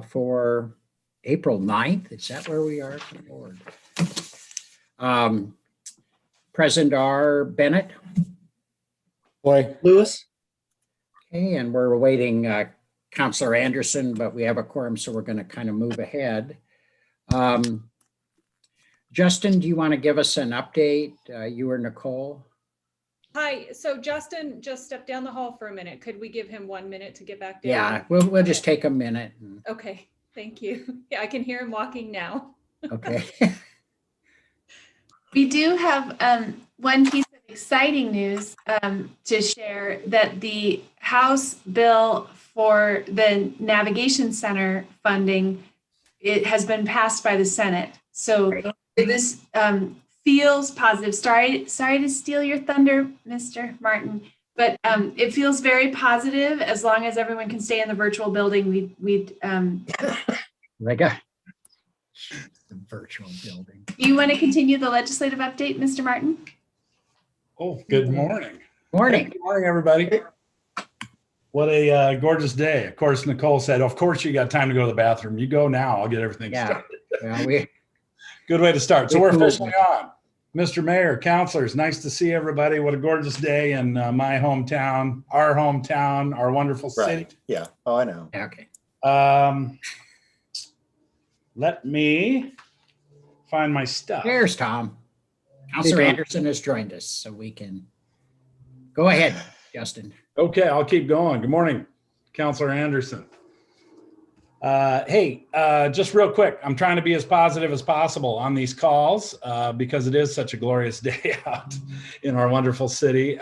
for April 9th. Is that where we are? Good Lord. President R. Bennett. Boy, Lewis. Okay, and we're awaiting Councilor Anderson, but we have a quorum, so we're going to kind of move ahead. Justin, do you want to give us an update? You or Nicole? Hi, so Justin just stepped down the hall for a minute. Could we give him 1 minute to get back down? Yeah, we'll just take a minute. Okay, thank you. Yeah, I can hear him walking now. Okay. We do have one piece of exciting news to share, that the House bill for the Navigation Center funding, it has been passed by the Senate. So this feels positive. Sorry to steal your thunder, Mr. Martin, but it feels very positive. As long as everyone can stay in the virtual building, we'd Like the virtual building. Do you want to continue the legislative update, Mr. Martin? Oh, good morning. Morning. Good morning, everybody. What a gorgeous day. Of course, Nicole said, of course you got time to go to the bathroom. You go now. I'll get everything started. Well, Good way to start. So we're officially on. Mr. Mayor, councilors, nice to see everybody. What a gorgeous day in my hometown, our wonderful city. Right. Yeah. Oh, I know. Okay. Let me find my stuff. There's Tom. Councilor Anderson has joined us, so we can go ahead, Justin. Okay, I'll keep going. Good morning, Councilor Anderson. Hey, just real quick, I'm trying to be as positive as possible on these calls because it is such a glorious day out in our wonderful city.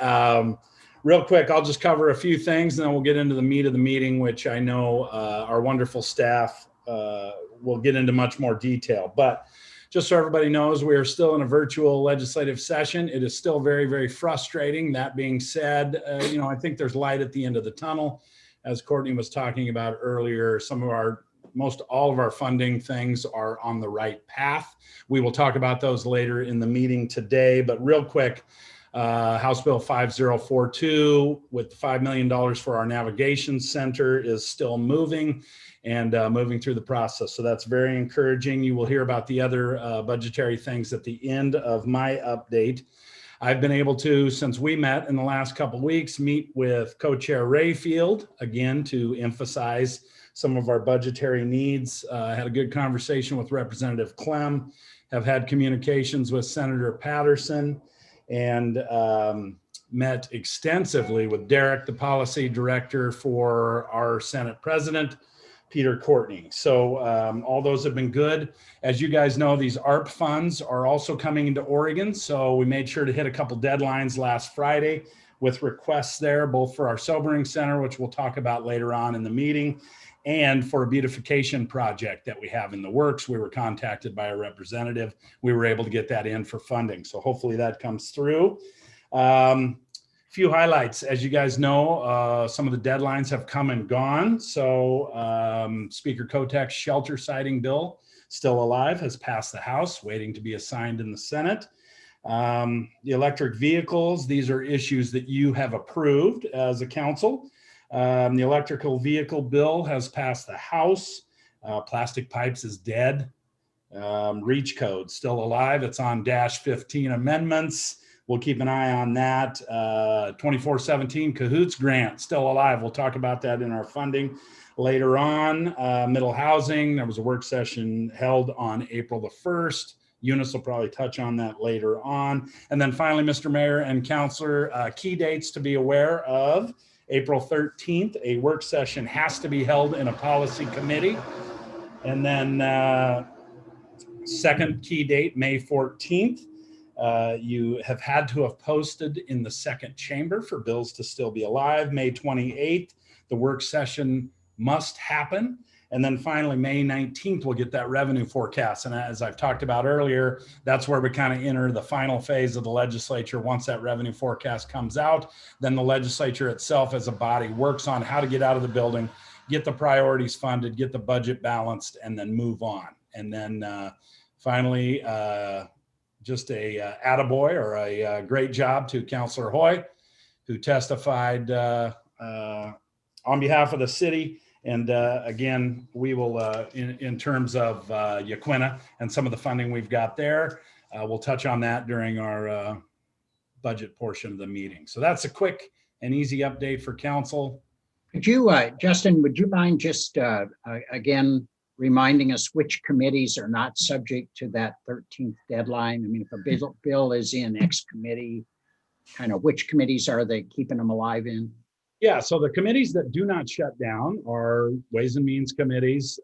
Real quick, I'll just cover a few things and then we'll get into the meat of the meeting, which I know our wonderful staff will get into much more detail. But just so everybody knows, we are still in a virtual legislative session. It is still very, very frustrating. That being said, I think there's light at the end of the tunnel. As Courtney was talking about earlier, most all of our funding things are on the right path. We will talk about those later in the meeting today, but real quick, House Bill 5042 with $5 million for our navigation center is still moving and moving through the process. So that's very encouraging. You will hear about the other budgetary things at the end of my update. I've been able to, since we met in the last couple of weeks, meet with Co-Chair Rayfield again to emphasize some of our budgetary needs. Had a good conversation with Representative Clem, have had communications with Senator Patterson, and met extensively with Derek, the policy director for our Senate President, Peter Courtney. So all those have been good. As you guys know, these ARP funds are also coming into Oregon. So we made sure to hit a couple deadlines last Friday with requests there, both for our sobering center, which we'll talk about later on in the meeting, and for a beautification project that we have in the works. We were contacted by a representative. We were able to get that in for funding. So hopefully that comes through. Few highlights. As you guys know, some of the deadlines have come and gone. So Speaker Kotek's shelter siting bill, still alive, has passed the House, waiting to be assigned in the Senate. The electric vehicles, these are issues that you have approved as a council. The electrical vehicle bill has passed the House. Plastic pipes is dead. Reach code, still alive. It's on -15 amendments. We'll keep an eye on that. 2417 Cahoots grant, still alive. We'll talk about that in our funding later on. Middle housing, there was a work session held on April the 1st. Eunice will probably touch on that later on. And then finally, Mr. Mayor and Councilor, key dates to be aware of. April 13th, a work session has to be held in a policy committee. And then second key date, May 14th. You have had to have posted in the second chamber for bills to still be alive. May 28th, the work session must happen. And then finally, May 19th, we'll get that revenue forecast. And as I've talked about earlier, that's where we kind of enter the final phase of the legislature. Once that revenue forecast comes out, then the legislature itself as a body works on how to get out of the building, get the priorities funded, get the budget balanced, and then move on. And then finally, just a attaboy or a great job to Councilor Hoy, who testified on behalf of the city And again, we will, in terms of Yaquina and some of the funding we've got there, we'll touch on that during our budget portion of the meeting. So that's a quick and easy update for council. Could you, Justin, would you mind just again reminding us which committees are not subject to that 13th deadline? I mean, if a bill is in X committee, kind of which committees are they keeping them alive in? Yeah, so the committees that do not shut down are Ways and Means committees,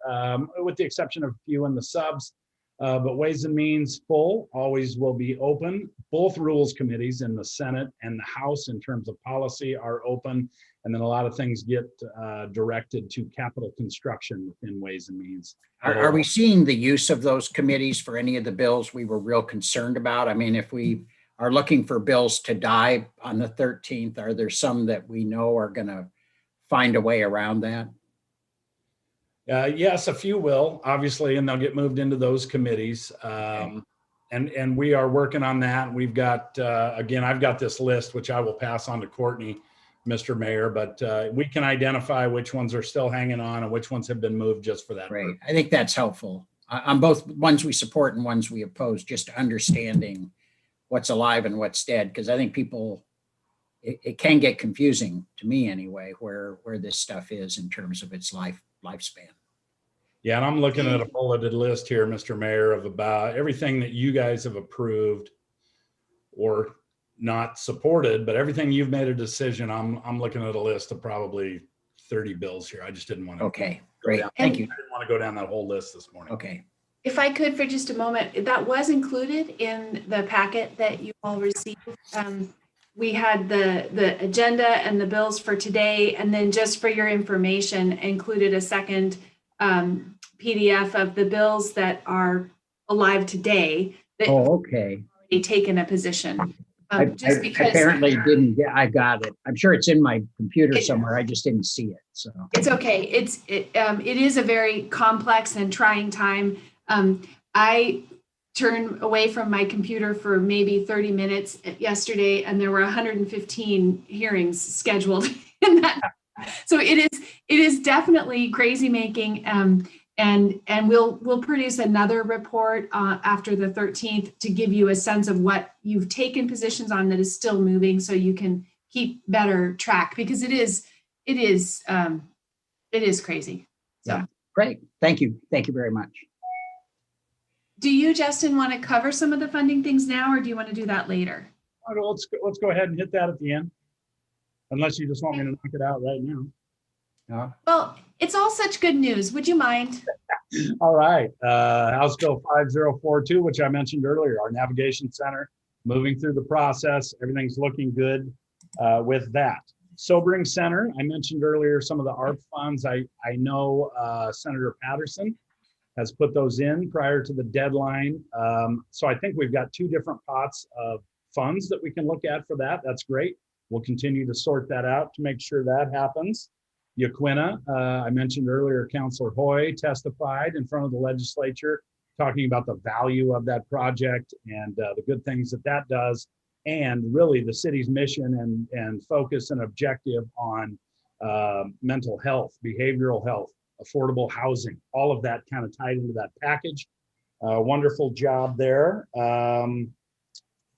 with the exception of a few in the subs. But Ways and Means full always will be open. Both rules committees in the Senate and the House in terms of policy are open. And then a lot of things get directed to capital construction within Ways and Means. Are we seeing the use of those committees for any of the bills we were real concerned about? I mean, if we are looking for bills to die on the 13th, are there some that we know are going to find a way around that? Yes, a few will, obviously, and they'll get moved into those committees. And we are working on that. We've got, again, I've got this list, which I will pass on to Courtney, Mr. Mayor, but we can identify which ones are still hanging on and which ones have been moved just for that. Great. I think that's helpful on both ones we support and ones we oppose, just understanding what's alive and what's dead. Because I think people, it can get confusing to me anyway, where this stuff is in terms of its lifespan. Yeah, and I'm looking at a bulleted list here, Mr. Mayor, of about everything that you guys have approved or not supported, but everything you've made a decision. I'm looking at a list of probably 30 bills here. I just didn't want to. Okay, great. Thank you. I didn't want to go down that whole list this morning. Okay. If I could for just a moment, that was included in the packet that you all received. We had the agenda and the bills for today, and then just for your information, included a second PDF of the bills that are alive today that okay. already taken a position. Just because apparently didn't get, I got it. I'm sure it's in my computer somewhere. I just didn't see it. So it's okay. It is a very complex and trying time. I turned away from my computer for maybe 30 minutes yesterday, and there were 115 hearings scheduled in that. So it is definitely crazy making. And we'll produce another report after the 13th to give you a sense of what you've taken positions on that is still moving, so you can keep better track, because it is crazy. So yeah, great. Thank you. Thank you very much. Do you, Justin, want to cover some of the funding things now, or do you want to do that later? Let's go ahead and hit that at the end, unless you just want me to knock it out right now. Well, it's all such good news. Would you mind? All right. House Bill 5042, which I mentioned earlier, our navigation center, moving through the process. Everything's looking good with that. Sobering Center, I mentioned earlier some of the ARP funds. I know Senator Patterson has put those in prior to the deadline. So I think we've got two different pots of funds that we can look at for that. That's great. We'll continue to sort that out to make sure that happens. Yaquina, I mentioned earlier, Councilor Hoy testified in front of the legislature, talking about the value of that project and the good things that that does, and really the city's mission and focus and objective on mental health, behavioral health, affordable housing, all of that kind of tied into that package. Wonderful job there. And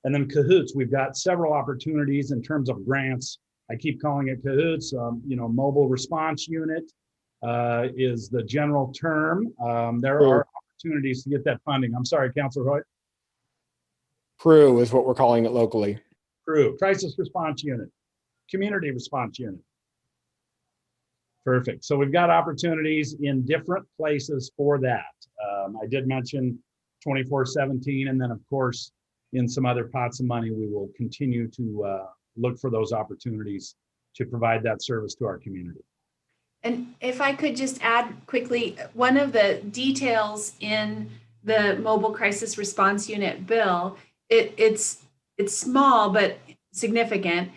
then Cahoots, we've got several opportunities in terms of grants. I keep calling it Cahoots. Mobile response unit is the general term. There are opportunities to get that funding. I'm sorry, Councilor Hoyt. CREW is what we're calling it locally. CREW, crisis response unit, community response unit. Perfect. So we've got opportunities in different places for that. I did mention 2417, and then of course, in some other pots of money, we will continue to look for those opportunities to provide that service to our community. And if I could just add quickly, one of the details in the mobile crisis response unit bill, it's small but significant.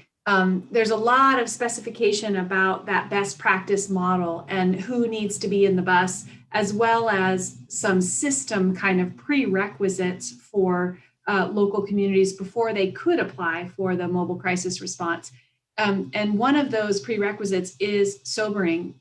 There's a lot of specification about that best practice model and who needs to be in the bus, as well as some system kind of prerequisites for local communities before they could apply for the mobile crisis response. And one of those prerequisites is sobering.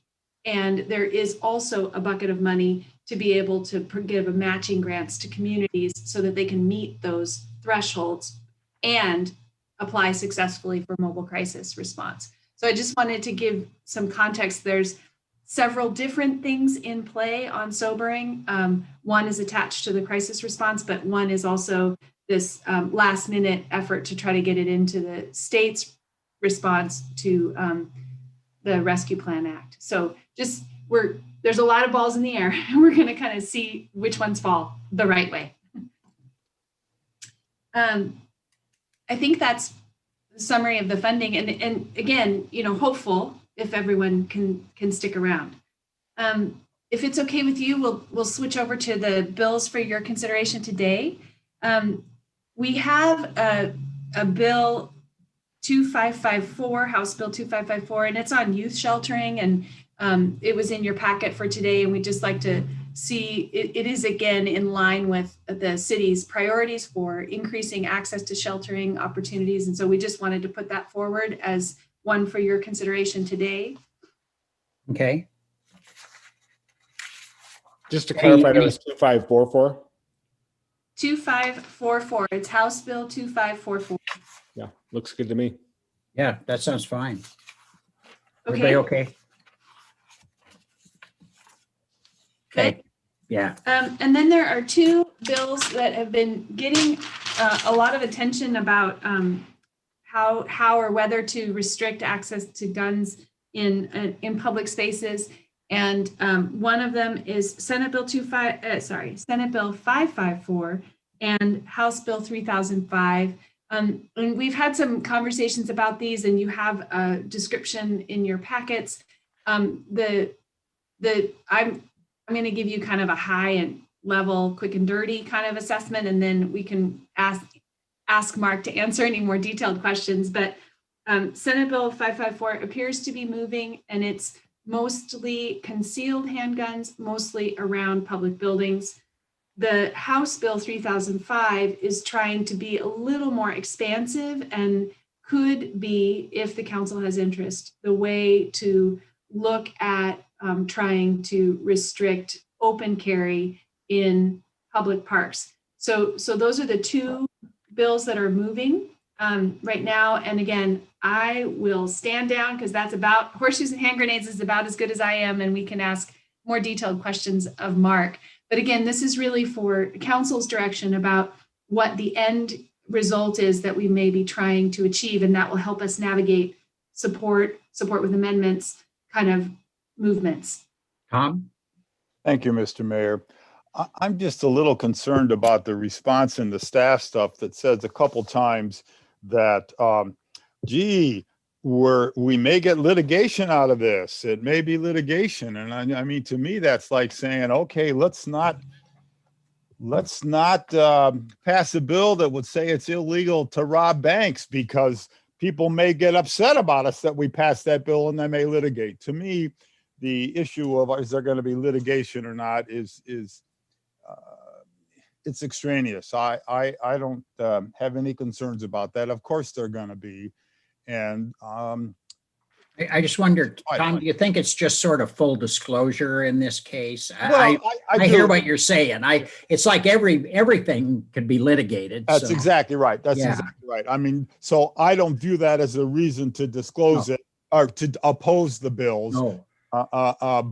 And there is also a bucket of money to be able to give a matching grants to communities so that they can meet those thresholds and apply successfully for mobile crisis response. So I just wanted to give some context. There's several different things in play on sobering. One is attached to the crisis response, but one is also this last minute effort to try to get it into the state's response to the Rescue Plan Act. So just there's a lot of balls in the air, and we're going to kind of see which ones fall the right way. I think that's the summary of the funding, and again, hopeful if everyone can stick around. If it's okay with you, we'll switch over to the bills for your consideration today. We have a bill 2554, House Bill 2554, and it's on youth sheltering, and it was in your packet for today, and we'd just like to see it is again in line with the city's priorities for increasing access to sheltering opportunities, and so we just wanted to put that forward as one for your consideration today. Okay. Just to clarify, that Any- was 2544. 2544. It's House Bill 2544. Yeah, looks good to me. Yeah, that sounds fine. Okay. Everybody okay? Good. Yeah. And then there are two bills that have been getting a lot of attention about how or whether to restrict access to guns in public spaces. And one of them is Senate Bill 554 and House Bill 3005. And we've had some conversations about these, and you have a description in your packets. I'm going to give you kind of a high and level, quick and dirty kind of assessment, and then we can ask Mark to answer any more detailed questions. But Senate Bill 554 appears to be moving, and it's mostly concealed handguns, mostly around public buildings. The House Bill 3005 is trying to be a little more expansive and could be, if the council has interest, the way to look at trying to restrict open carry in public parks. So those are the two bills that are moving right now. And again, I will stand down because that's about horseshoes and hand grenades is about as good as I am, and we can ask more detailed questions of Mark. But again, this is really for council's direction about what the end result is that we may be trying to achieve, and that will help us navigate support with amendments kind of movements. Tom? Thank you, Mr. Mayor. I'm just a little concerned about the response in the staff stuff that says a couple times that, we may get litigation out of this. It may be litigation. And I mean, to me, that's like saying, okay, let's not pass a bill that would say it's illegal to rob banks because people may get upset about us that we passed that bill and they may litigate. To me, the issue of is there going to be litigation or not is it's extraneous. I don't have any concerns about that. Of course, they're going to be, and I just wondered, Tom, do you think it's just sort of full disclosure in this case? well, I do. hear what you're saying. It's like everything could be litigated. That's so- exactly right. That's Yeah. exactly right. I mean, so I don't view that as a reason to disclose it or to oppose the bills. No.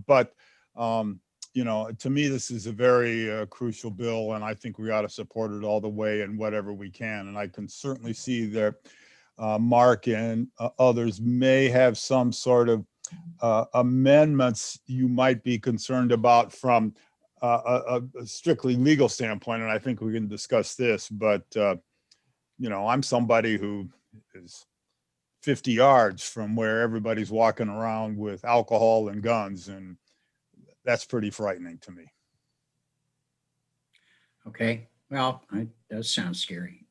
But to me, this is a very crucial bill, and I think we ought to support it all the way and whatever we can. And I can certainly see that Mark and others may have some sort of amendments you might be concerned about from a strictly legal standpoint. And I think we can discuss this, but I'm somebody who is 50 yards from where everybody's walking around with alcohol and guns, and that's pretty frightening to me. Okay. Well, it does sound scary.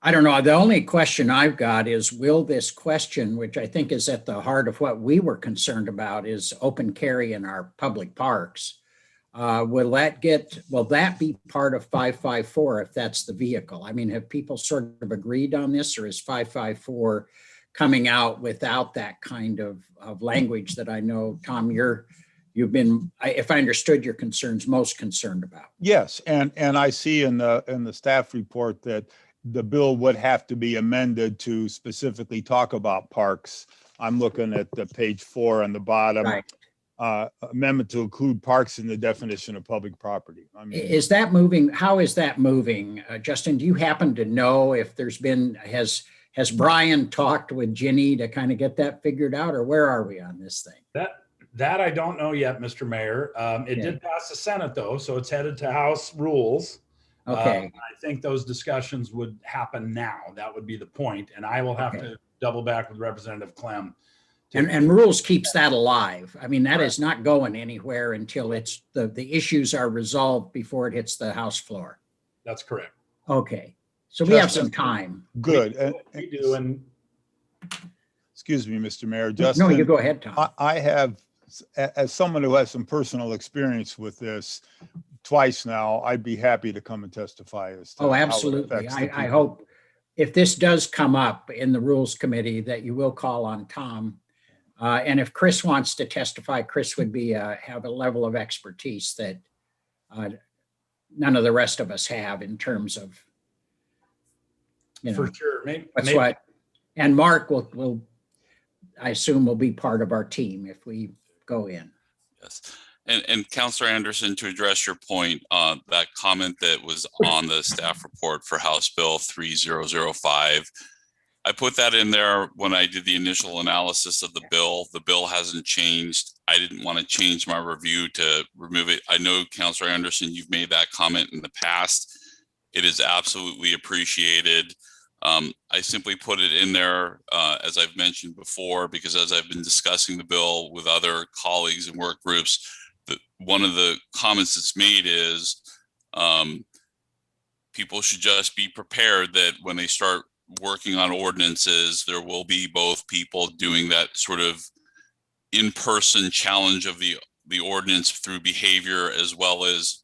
I don't know. The only question I've got is, will this question, which I think is at the heart of what we were concerned about, is open carry in our public parks. Will that be part of 554 if that's the vehicle? I mean, have people sort of agreed on this, or is 554 coming out without that kind of language that I know, Tom, you've been, if I understood your concerns, most concerned about. Yes, and I see in the staff report that the bill would have to be amended to specifically talk about parks. I'm looking at the page 4 on the bottom. Right. Amendment to include parks in the definition of public property. I mean, Is that moving? How is that moving? Justin, do you happen to know if there's been, has Brian talked with Ginny to kind of get that figured out, or where are we on this thing? That I don't know yet, Mr. Mayor. It did pass the Senate though, so it's headed to House rules. Okay. I think those discussions would happen now. That would be the point, and I will have to double back with Representative Clem. And rules keeps that alive. I mean, that is not going anywhere until it's the issues are resolved before it hits the House floor. That's correct. Okay. So we have some time. good. We do, and Excuse me, Mr. Mayor. Justin, No, you go ahead, Tom. I have, as someone who has some personal experience with this twice now, I'd be happy to come and testify as to Oh, how it absolutely. affects the I people. hope if this does come up in the Rules Committee that you will call on Tom. And if Chris wants to testify, Chris would be have a level of expertise that none of the rest of us have in terms of, you know, for sure. that's what. And Mark will, I assume, will be part of our team if we go in. Yes. And Councilor Anderson, to address your point, that comment that was on the staff report for House Bill 3005, I put that in there when I did the initial analysis of the bill. The bill hasn't changed. I didn't want to change my review to remove it. I know, Councilor Anderson, you've made that comment in the past. It is absolutely appreciated. I simply put it in there, as I've mentioned before, because as I've been discussing the bill with other colleagues and work groups, one of the comments that's made is people should just be prepared that when they start working on ordinances, there will be both people doing that sort of in-person challenge of the ordinance through behavior, as well as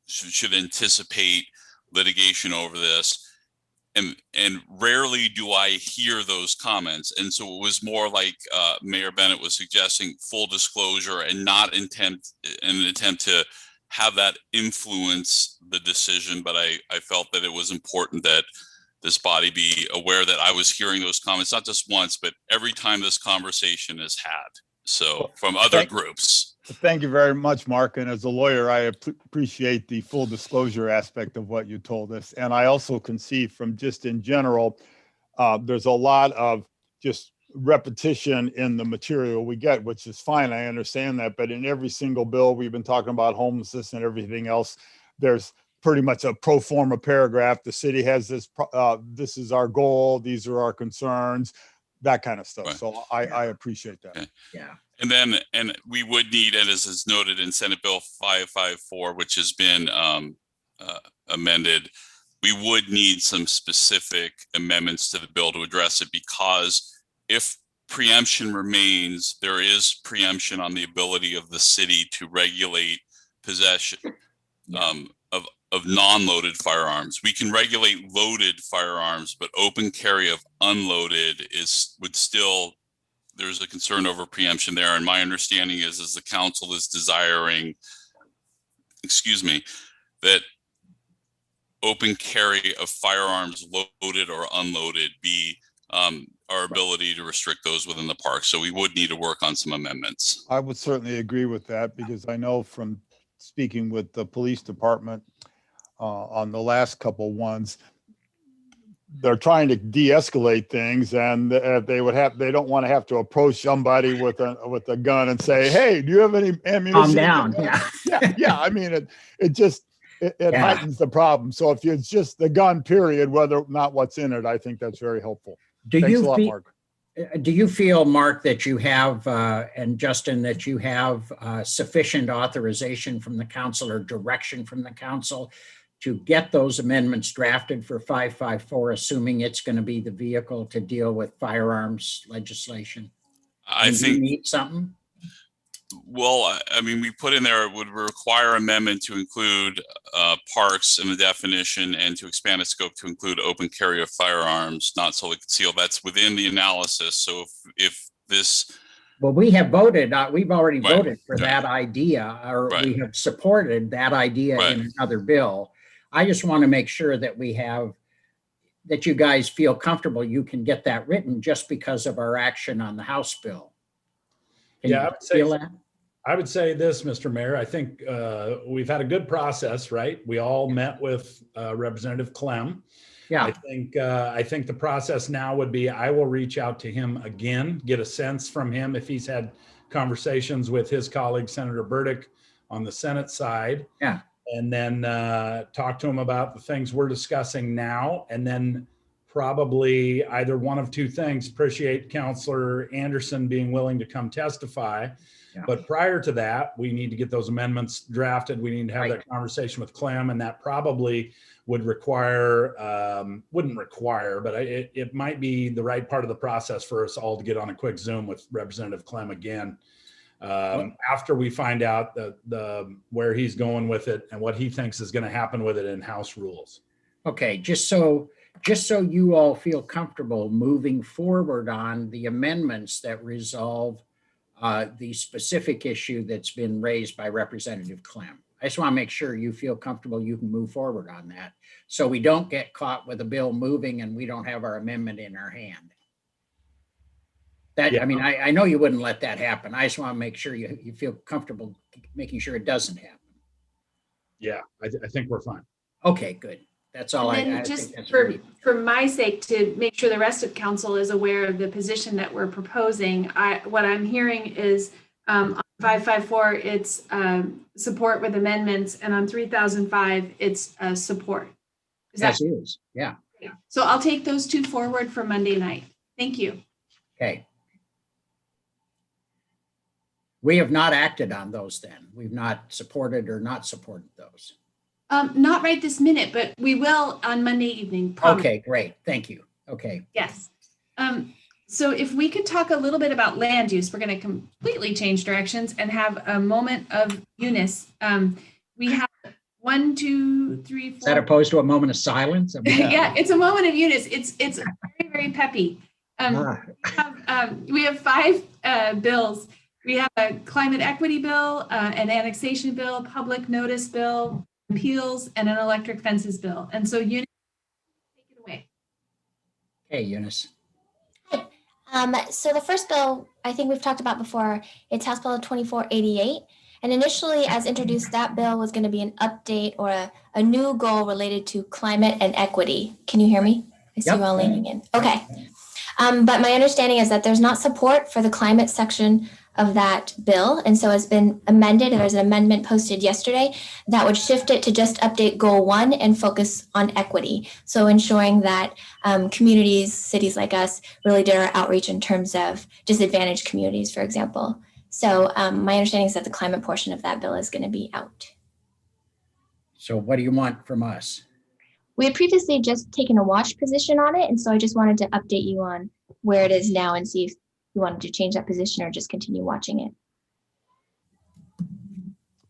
should anticipate litigation over this. And rarely do I hear those comments. And so it was more like Mayor Bennett was suggesting, full disclosure and not an attempt to have that influence the decision. But I felt that it was important that this body be aware that I was hearing those comments, not just once, but every time this conversation is had. So from other groups. Thank you very much, Mark. And as a lawyer, I appreciate the full disclosure aspect of what you told us. And I also can see from just in general, there's a lot of just repetition in the material we get, which is fine. I understand that. But in every single bill, we've been talking about homelessness and everything else, there's pretty much a pro forma paragraph. The city has this, this is our goal. These are our concerns, that kind of stuff. Right. So I appreciate that. Okay. Yeah. And we would need, and as is noted in Senate Bill 554, which has been amended, we would need some specific amendments to the bill to address it, because if preemption remains, there is preemption on the ability of the city to regulate possession of non-loaded firearms. We can regulate loaded firearms, but open carry of unloaded would still, there's a concern over preemption there. And my understanding is the council is desiring, that open carry of firearms, loaded or unloaded, be our ability to restrict those within the park. So we would need to work on some amendments. I would certainly agree with that, because I know from speaking with the police department on the last couple ones, they're trying to de-escalate things, and they don't want to have to approach somebody with a gun and say, "Hey, do you have any ammunition?" Calm down. Yeah. Yeah. I mean, it heightens the problem. So if it's just the gun, period, whether or not what's in it, I think that's very helpful. Thanks a lot, Mark. Do you feel, Mark, that you have, and Justin, that you have sufficient authorization from the council or direction from the council to get those amendments drafted for 554, assuming it's going to be the vehicle to deal with firearms legislation? I Do think you need something? Well, I mean, we put in there, it would require amendment to include parks in the definition and to expand its scope to include open carry of firearms, not solely concealed. That's within the analysis. So if this, Well, we have voted, we've already Right, voted for right. that idea, or Right. we have supported that idea Right. in another bill. I just want to make sure that that you guys feel comfortable you can get that written just because of our action on the House bill. Can Yeah, you I would say feel that? I would say this, Mr. Mayor, I think we've had a good process, right? We all met with Representative Clem. Yeah, I think the process now would be, I will reach out to him again, get a sense from him if he's had conversations with his colleague, Senator Burdick, on the Senate side. yeah. And then talk to him about the things we're discussing now. And then probably either one of two things: appreciate Counselor Anderson being willing to come testify. Yeah. But prior to that, we need to get those amendments drafted. We need to have Right. that conversation with Clem, and that probably would require, wouldn't require, but it might be the right part of the process for us all to get on a quick Zoom with Representative Clem again. After we find out where he's going with it and what he thinks is going to happen with it in House rules. Okay, just so you all feel comfortable moving forward on the amendments that resolve the specific issue that's been raised by Representative Clem. I just want to make sure you feel comfortable you can move forward on that, so we don't get caught with a bill moving and we don't have our amendment in our hand. That, Yeah. I mean, I know you wouldn't let that happen. I just want to make sure you feel comfortable making sure it doesn't happen. Yeah, I think we're fine. Okay, good. That's all And I then think just that's for, really- for my sake, to make sure the rest of council is aware of the position that we're proposing, what I'm hearing is on 554, it's support with amendments, and on 3005, it's support. Is that Yes, it is. Yeah. so? I'll take those two forward for Monday night. Thank you. Okay. We have not acted on those then. We've not supported or not supported those. Not right this minute, but we will on Monday evening. Promise. Okay, great. Thank you. Okay. Yes. So if we could talk a little bit about land use, we're going to completely change directions and have a moment of Eunice. We have 1, 2, 3, 4. Is that opposed to a moment of silence? Yeah, it's a moment of Eunice. It's very, very peppy. We have 5 bills. We have a climate equity bill, an annexation bill, public notice bill, appeals, and an electric fences bill. And so Eunice, take it away. Hey, Eunice. So the first bill, I think we've talked about before, it's House Bill 2488. And initially, as introduced, that bill was going to be an update or a new goal related to climate and equity. Can you hear me? I see Yep. you all leaning in. Okay. But my understanding is that there's not support for the climate section of that bill. And so it's been amended, and there's an amendment posted yesterday that would shift it to just update goal 1 and focus on equity. So ensuring that communities, cities like us, really did our outreach in terms of disadvantaged communities, for example. So my understanding is that the climate portion of that bill is going to be out. So what do you want from us? We had previously just taken a watch position on it, and so I just wanted to update you on where it is now and see if you wanted to change that position or just continue watching it.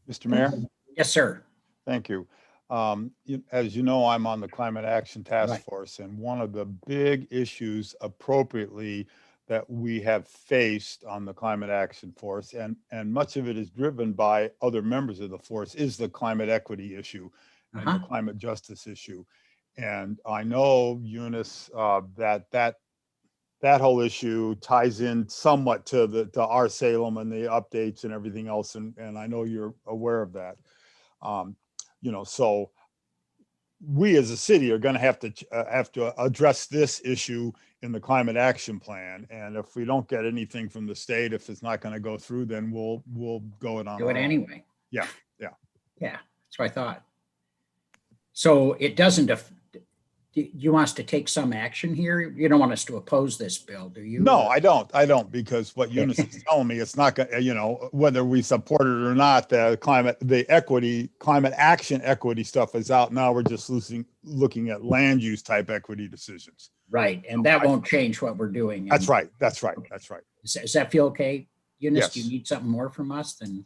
Mr. Mayor, Yes, sir. thank you. As you know, I'm on the Climate Action Task Right. Force, and one of the big issues appropriately that we have faced on the Climate Action Force, and much of it is driven by other members of the force, is the climate equity issue and the climate justice issue. And I know, Eunice, that whole issue ties in somewhat to our Salem and the updates and everything else, and I know you're aware of that. So we as a city are going to have to address this issue in the climate action plan. And if we don't get anything from the state, if it's not going to go through, then we'll go it on. Do it our own. anyway. Yeah. Yeah, that's what I thought. So it doesn't, do you want us to take some action here? You don't want us to oppose this bill, do you? No, I don't, because what Eunice is telling me, it's not gonna, whether we support it or not, the climate action equity stuff is out. Now we're just looking at land use type equity decisions. Right, and that won't change what we're doing. That's right. Does that feel okay? Eunice, do you Yes. need something more from us than?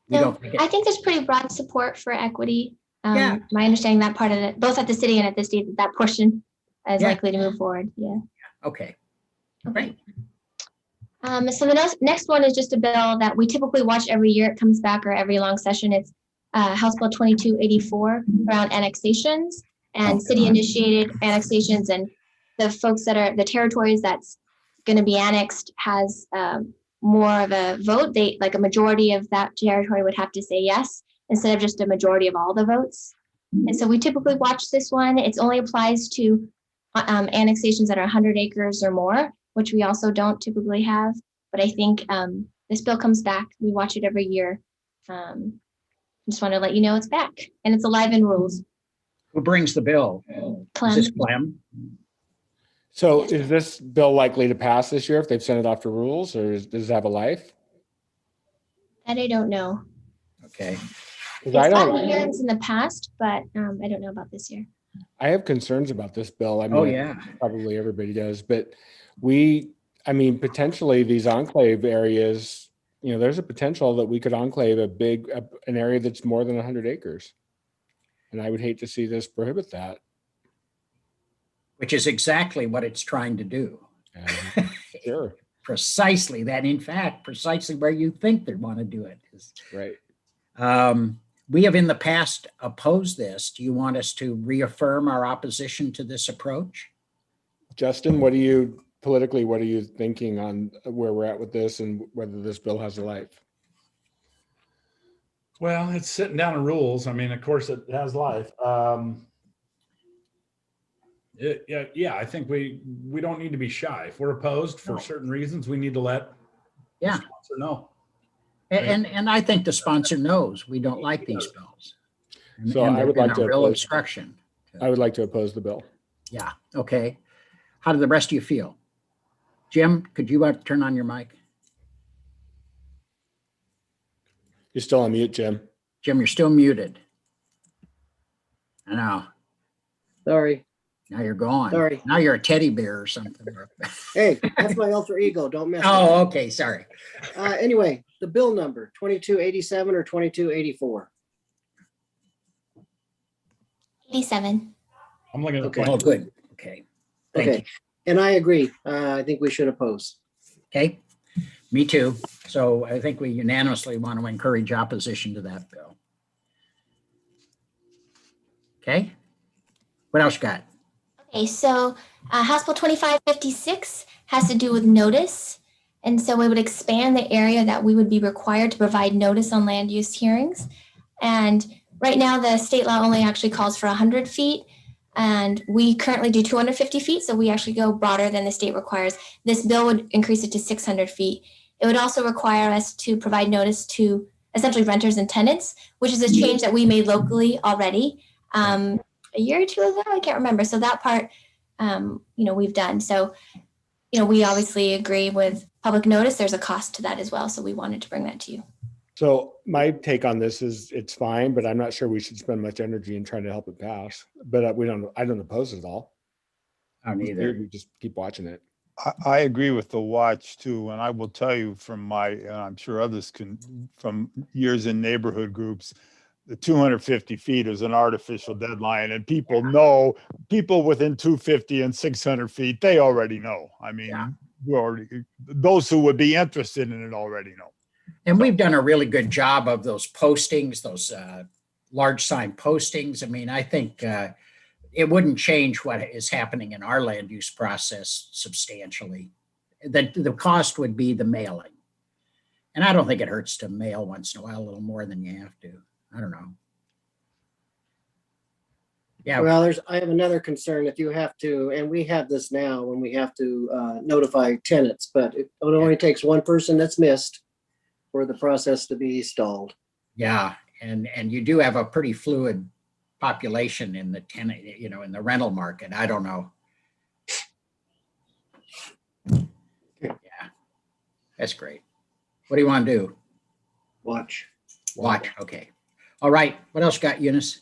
We No, don't think it- I think there's pretty broad support for equity. Yeah. My understanding that part of it, both at the city and at the state, that portion is Yeah. likely to move forward. Yeah. Okay, Okay. So the next one is just a bill that we typically watch every year. It comes back or every long session. It's House Bill 2284 around annexations and city initiated annexations, and the folks that are the territories that's going to be annexed has more of a vote. They like a majority of that territory would have to say yes instead of just a majority of all the votes. And so we typically watch this one. It only applies to annexations that are 100 acres or more, which we also don't typically have. But I think this bill comes back. We watch it every year. Just want to let you know it's back and it's alive in rules. who brings the bill? Is Clem. this Clem? So Yes. is this bill likely to pass this year if they've sent it off to rules, or does it have a life? That I don't know. Okay, 'Cause I It's gotten don't, hearings in the past, but I don't know about this year. I have concerns about this bill. I mean, oh, I yeah, think probably everybody does, but potentially these enclave areas, there's a potential that we could enclave an area that's more than 100 acres. And I would hate to see this prohibit that. which is exactly what it's trying to do. Sure, Precisely that, in fact, precisely where you think they want to do it is. right. We have in the past opposed this. Do you want us to reaffirm our opposition to this approach? Justin, politically, what are you thinking on where we're at with this and whether this bill has a life? Well, it's sitting down in rules. I mean, of course, it has life. Yeah, I think we don't need to be shy. If we're opposed for No. certain reasons, we need to let the Yeah. sponsor know. And I think the sponsor knows we don't like these bills. And- So and I they've would been like to a real oppose- obstruction. I would like to oppose the bill. Yeah, okay. How do the rest of you feel? Jim, could you turn on your mic? You're still on mute, Jim. Jim, you're still muted. I know. Sorry. Now you're gone. Sorry. Now you're a teddy bear or something. Hey, that's my alter ego. Don't mess with Oh, okay, sorry. it. Anyway, the bill number 2287 or 2284. 87. I'm looking at the Okay. Oh, good. Okay. Thank you. Okay. And I agree. I think we should oppose. Okay, me too. So I think we unanimously want to encourage opposition to that bill. Okay, what else you got? Okay, so House Bill 2556 has to do with notice. And so we would expand the area that we would be required to provide notice on land use hearings. And right now, the state law only actually calls for 100 feet. And we currently do 250 feet. So we actually go broader than the state requires. This bill would increase it to 600 feet. It would also require us to provide notice to essentially renters and tenants, which is a change that we made locally already a year or two ago. I can't remember. So that part, we've done. So, we obviously agree with public notice. There's a cost to that as well. So we wanted to bring that to you. So my take on this is it's fine, but I'm not sure we should spend much energy in trying to help it pass. But I don't oppose it at all. I don't either. We just keep watching it. I agree with the watch too, and I will tell you from my, and I'm sure others can, from years in neighborhood groups, the 250 feet is an artificial deadline, and people know, people within 250 and 600 feet, they already know. I mean, Yeah. those who would be interested in it already know. And we've done a really good job of those postings, those large sign postings. I mean, I think it wouldn't change what is happening in our land use process substantially. The cost would be the mailing. And I don't think it hurts to mail once in a while, a little more than you have to. I don't know. Yeah, Well, I have another concern. If you have to, and we have this now when we have to notify tenants, but it only takes one person that's missed for the process to be stalled. yeah. And you do have a pretty fluid population in the tenant, in the rental market. I don't know. Yeah, that's great. What do you want to do? Watch. Watch. Okay. All right. What else you got, Eunice?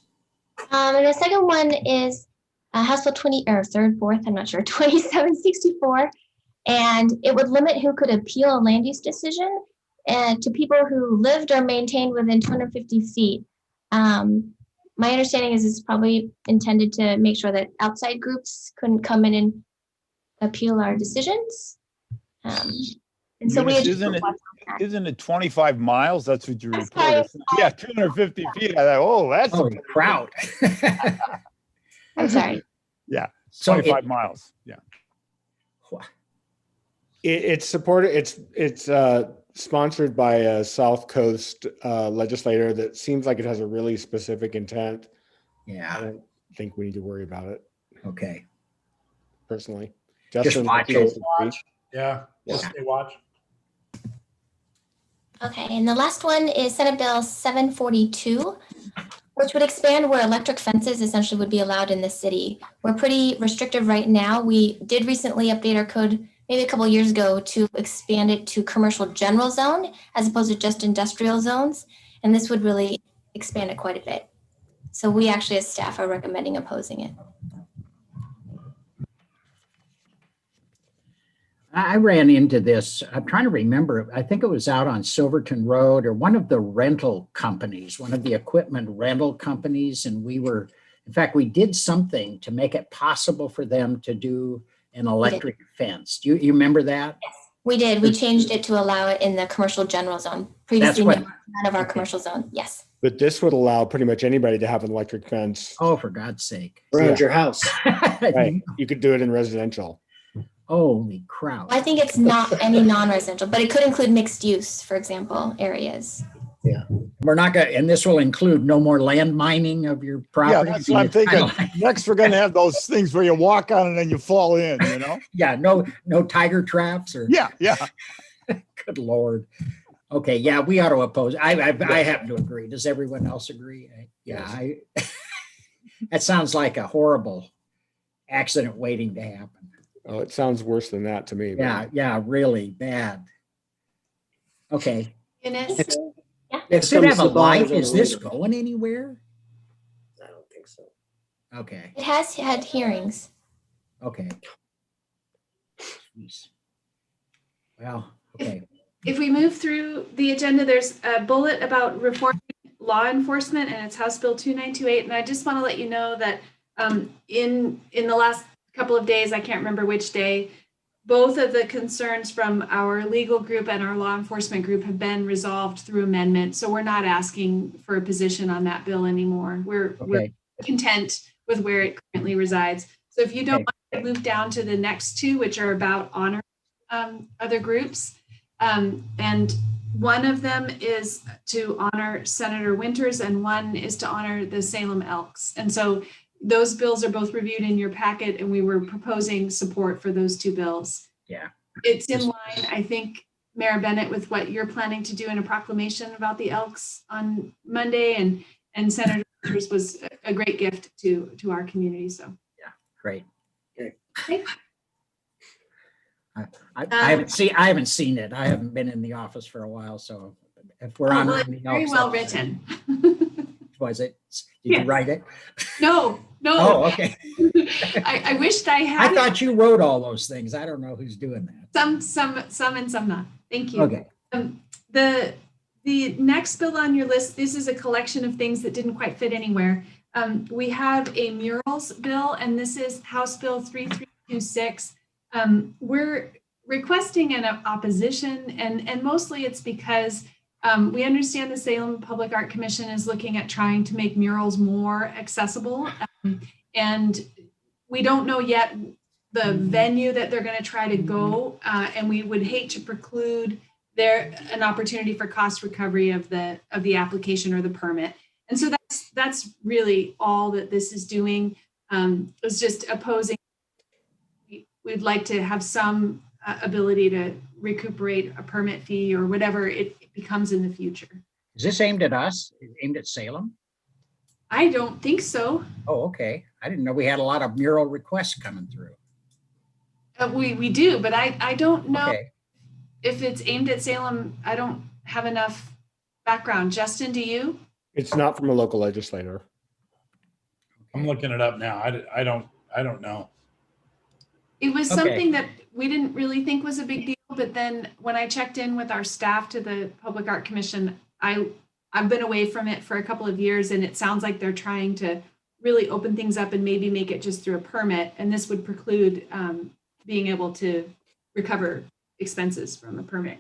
And the second one is House Bill 4th, I'm not sure, 2764. And it would limit who could appeal a land use decision and to people who lived or maintained within 250 feet. My understanding is it's probably intended to make sure that outside groups couldn't come in and appeal our decisions. And so we had Eunice, just isn't it 25 miles? That's what you That's reported. fine. Yeah, 250 feet. I thought, oh, that's a Holy crowd. I'm sorry. yeah, So 25 miles. Yeah. It's supported. It's sponsored by a South Coast legislator that seems like it has a really specific intent. I Yeah, don't think we need to worry about it okay. personally. Just Justin, watch feel it. free to speak. Yeah, just Yeah. stay watch. Okay, and the last one is Senate Bill 742, which would expand where electric fences essentially would be allowed in the city. We're pretty restrictive right now. We did recently update our code maybe a couple of years ago to expand it to commercial general zone as opposed to just industrial zones. And this would really expand it quite a bit. So we actually as staff are recommending opposing it. I ran into this. I'm trying to remember. I think it was out on Silverton Road or one of the rental companies, one of the equipment rental companies. And in fact, we did something to make it possible for them to do an electric fence. Do you remember that? Yes, we did. We changed it to allow it in the commercial general zone. Previously, what- none of our okay. commercial zone. Yes. But this would allow pretty much anybody to have an electric fence. Oh, for God's sake. Around your house. Right. You could do it in residential. Holy crap. I think it's not any non-residential, but it could include mixed use, for example, areas. We're not going to, and this will include no more land mining of your property. Yeah, that's what I'm thinking. Next, we're going to have those things where you walk on and then you fall in, you know? Yeah, no tiger traps or. Yeah, yeah. Good Lord. Okay, yeah, we ought to oppose. I happen to agree. Does everyone else agree? That sounds like a horrible accident waiting to happen. Oh, it sounds worse than that to me. but- Yeah, really bad. Okay. Eunice? Next Does it comes have a the light? bond Is this resolution. going anywhere? I don't think so. Okay, It has had hearings. okay. Jeez. Well, okay. If we move through the agenda, there's a bullet about reforming law enforcement, and it's House Bill 2928. And I just want to let you know that in the last couple of days, I can't remember which day, both of the concerns from our legal group and our law enforcement group have been resolved through amendment. So we're not asking for a position on that bill anymore. We're Okay. content with where it currently resides. So if you don't Okay. want to move down to the next two, which are about honor other groups, and one of them is to honor Senator Winters and one is to honor the Salem Elks. And so those bills are both reviewed in your packet, and we were proposing support for those two bills. Yeah. It's in line, I think, Mayor Bennett, with what you're planning to do in a proclamation about the Elks on Monday, and Senator Winters was a great gift to our community. So Great. Okay. I haven't seen it. I haven't been in the office for a while, so if we're on. well, it's very well written. Was it? Did Yes. you write it? No. Oh, okay. I wished I I had. thought you wrote all those things. I don't know who's doing that. Some and some not. Thank you. Okay. The next bill on your list, this is a collection of things that didn't quite fit anywhere. We have a murals bill, and this is House Bill 3326. We're requesting an opposition, and mostly it's because we understand the Salem Public Art Commission is looking at trying to make murals more accessible. And we don't know yet the venue that they're going to try to go, and we would hate to preclude an opportunity for cost recovery of the application or the permit. And so that's really all that this is doing. It's just opposing. We'd like to have some ability to recuperate a permit fee or whatever it becomes in the future. Is this aimed at us? Aimed at Salem? I don't think so. Oh, okay. I didn't know we had a lot of mural requests coming through. We do, but I don't know Okay. if it's aimed at Salem. I don't have enough background. Justin, do you? It's not from a local legislator. I'm looking it up now. I don't know. It was Okay. something that we didn't really think was a big deal, but then when I checked in with our staff to the Public Art Commission, I've been away from it for a couple of years, and it sounds like they're trying to really open things up and maybe make it just through a permit, and this would preclude being able to recover expenses from a permit.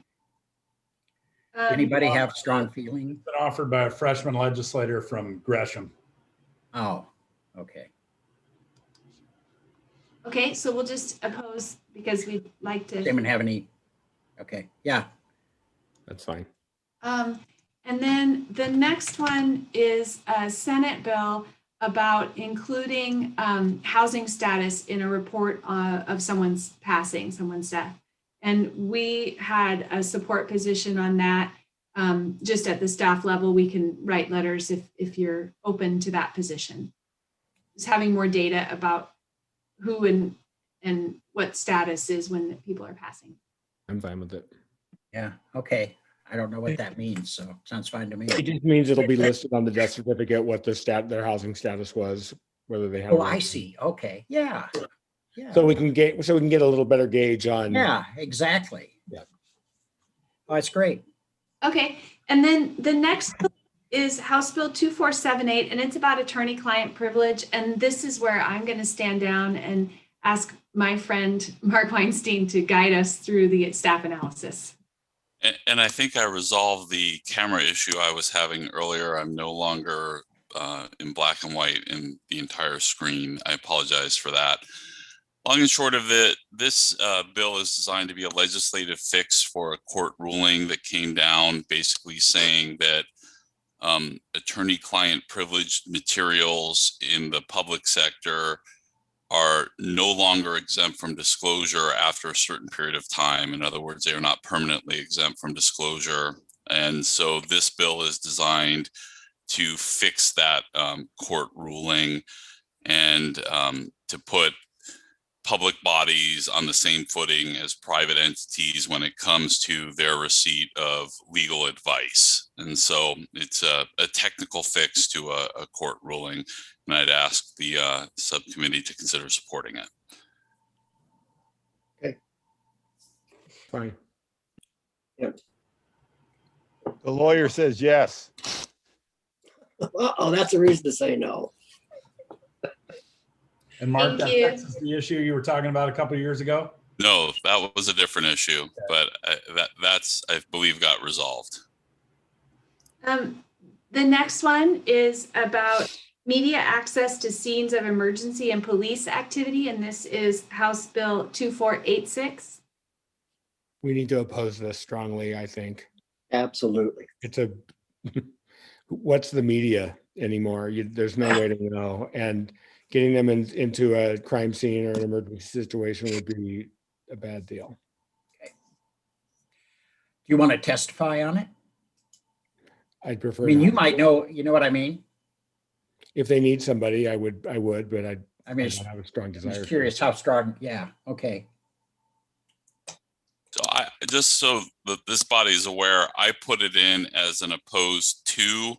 Anybody have strong feeling? It's been offered by a freshman legislator from Gresham. Oh, okay. Okay, so we'll just oppose because we'd like to. Anyone have any? Okay, yeah. That's fine. And then the next one is a Senate bill about including housing status in a report of someone's passing, someone's death. And we had a support position on that. Just at the staff level, we can write letters if you're open to that position. Just having more data about who and what status is when people are passing. I'm fine with it. Yeah, okay. I don't know what that means, so sounds fine to me. It just means it'll be listed on the death certificate what their housing status was, whether they have. Oh, I see. Okay, yeah. Yeah. So we can get a little better gauge on. Yeah, exactly. Yeah. Oh, that's great. Okay, and then the next is House Bill 2478, and it's about attorney-client privilege. And this is where I'm going to stand down and ask my friend Mark Weinstein to guide us through the staff analysis. And I think I resolved the camera issue I was having earlier. I'm no longer in black and white in the entire screen. I apologize for that. Long and short of it, this bill is designed to be a legislative fix for a court ruling that came down basically saying that attorney-client privileged materials in the public sector are no longer exempt from disclosure after a certain period of time. In other words, they are not permanently exempt from disclosure. And so this bill is designed to fix that court ruling and to put public bodies on the same footing as private entities when it comes to their receipt of legal advice. And so it's a technical fix to a court ruling. And I'd ask the subcommittee to consider supporting it. Okay. Fine. Yep. The lawyer says yes. Uh-oh, that's a reason to say no. And Mark, Thank that you. fixes the issue you were talking about a couple of years ago? No, that was a different issue, but that's, I believe, got resolved. The next one is about media access to scenes of emergency and police activity, and this is House Bill 2486. We need to oppose this strongly, I think. Absolutely. It's what's the media anymore? There's no way to know. And getting them into a crime scene or an emergency situation would be a bad deal. Do you want to testify on it? I'd prefer. I mean, you not. might know, you know what I mean? If they need somebody, I would, but I mean, I don't have a strong I'm desire. just curious how strong, yeah, okay. So I just so that this body is aware, I put it in as an opposed to.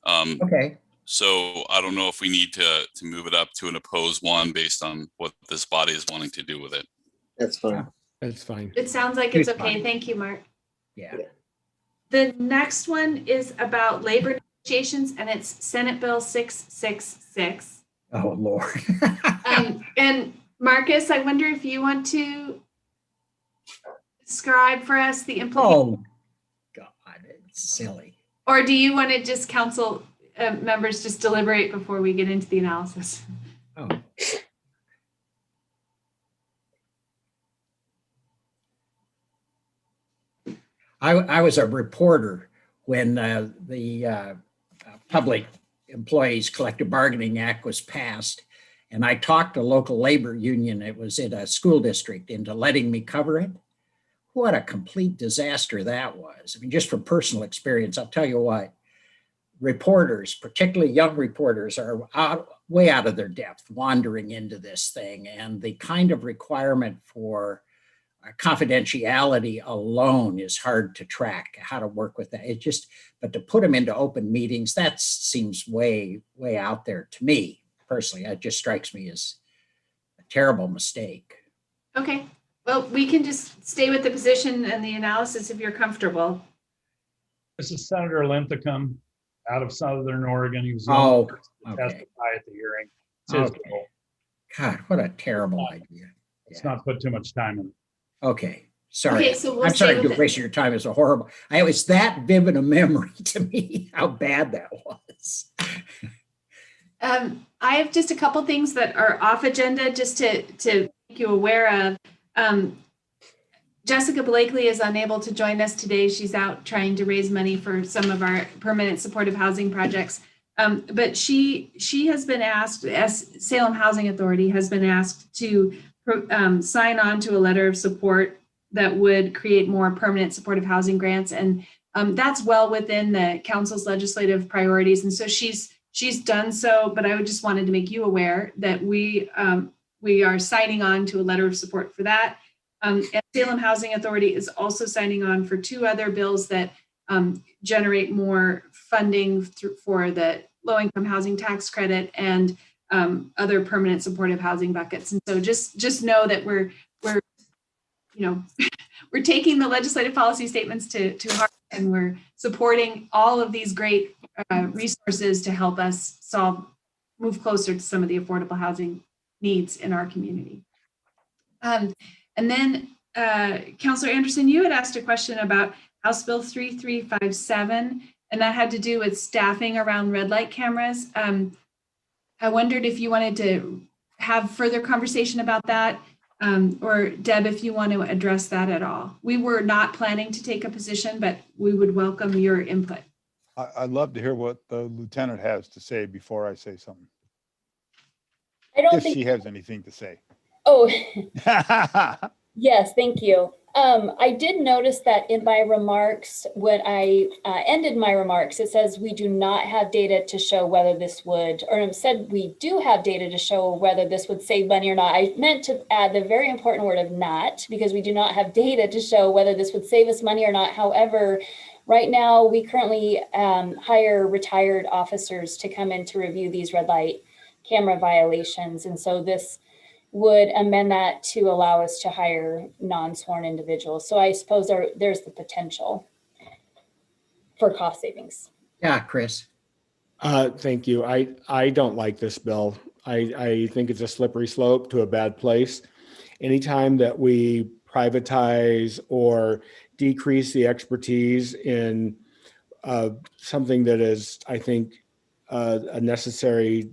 Okay, So I don't know if we need to move it up to an opposed one based on what this body is wanting to do with it. That's fine. That's fine. It sounds like it's It's okay. fine. Thank you, Mark. yeah. The next one is about labor negotiations, and it's Senate Bill 666. Oh, Lord. And Marcus, I wonder if you want to describe for us the implications, Oh, God, it's silly. or do you want to just council members just deliberate before we get into the analysis? Oh. I was a reporter when the Public Employees Collective Bargaining Act was passed. And I talked to local labor union, it was in a school district, into letting me cover it. What a complete disaster that was. I mean, just from personal experience, I'll tell you what, reporters, particularly young reporters, are way out of their depth wandering into this thing. And the kind of requirement for confidentiality alone is hard to track, how to work with that. But to put them into open meetings, that seems way out there to me personally. It just strikes me as a terrible mistake. Okay, well, we can just stay with the position and the analysis if you're comfortable. This is Senator Linthicum out of Southern Oregon. He was the Oh, only person to okay. testify at the hearing. It's his Okay. bill. God, what a terrible idea. Let's Yeah. not put too much time in it. Okay, sorry. Okay, so we'll I'm stay sorry with to it. waste your time. It's a horrible, it was that vivid a memory to me, how bad that was. I have just a couple things that are off agenda, just to make you aware of. Jessica Blakely is unable to join us today. She's out trying to raise money for some of our permanent supportive housing projects. But she has been asked, as Salem Housing Authority has been asked to sign on to a letter of support that would create more permanent supportive housing grants. And that's well within the council's legislative priorities. And so she's done so, but I just wanted to make you aware that we are signing on to a letter of support for that. And Salem Housing Authority is also signing on for 2 other bills that generate more funding for the low-income housing tax credit and other permanent supportive housing buckets. And so just know that we're we're taking the legislative policy statements to heart, and we're supporting all of these great resources to help us move closer to some of the affordable housing needs in our community. And then, Councilor Anderson, you had asked a question about House Bill 3357, and that had to do with staffing around red light cameras. I wondered if you wanted to have further conversation about that, or Deb, if you want to address that at all. We were not planning to take a position, but we would welcome your input. I'd love to hear what the lieutenant has to say before I say something, I don't if think. she has anything to say. Oh, yes, thank you. I did notice that in my remarks, when I ended my remarks, it says we do not have data to show whether this would, or it said we do have data to show whether this would save money or not. I meant to add the very important word of not, because we do not have data to show whether this would save us money or not. However, right now, we currently hire retired officers to come in to review these red light camera violations. And so this would amend that to allow us to hire non-sworn individuals. So I suppose there's the potential for cost savings. Yeah, Chris. Thank you. I don't like this bill. I think it's a slippery slope to a bad place. Anytime that we privatize or decrease the expertise in something that is, I think, a necessary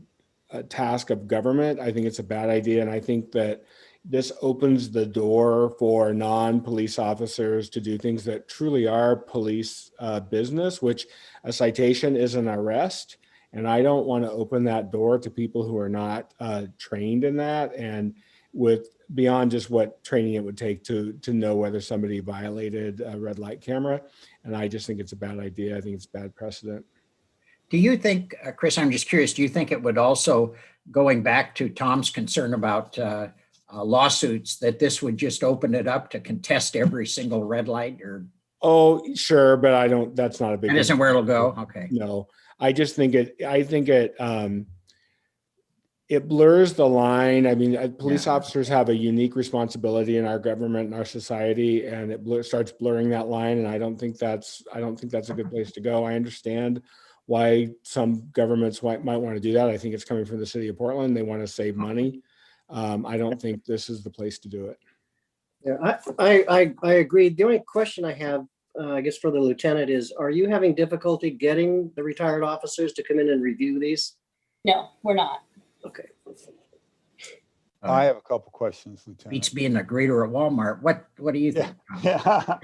task of government, I think it's a bad idea. And I think that this opens the door for non-police officers to do things that truly are police business, which a citation is an arrest. And I don't want to open that door to people who are not trained in that, and with beyond just what training it would take to know whether somebody violated a red light camera. And I just think it's a bad idea. I think it's bad precedent. Do you think, Chris, I'm just curious, do you think it would also, going back to Tom's concern about lawsuits, that this would just open it up to contest every single red light? Or Oh, sure, but that's not a big. that isn't where it'll go? Okay. No, I think it blurs the line. I mean, police officers have a unique responsibility in our government and our society, and it starts blurring that line. And I don't think that's a good place to go. I understand why some governments might want to do that. I think it's coming from the city of Portland. They want to save money. I don't think this is the place to do it. Yeah, I agree. The only question I have, I guess for the lieutenant is, are you having difficulty getting the retired officers to come in and review these? No, we're not. Okay. I have a couple questions, Lieutenant. Beats being a greeter at Walmart. What do you think? Yeah.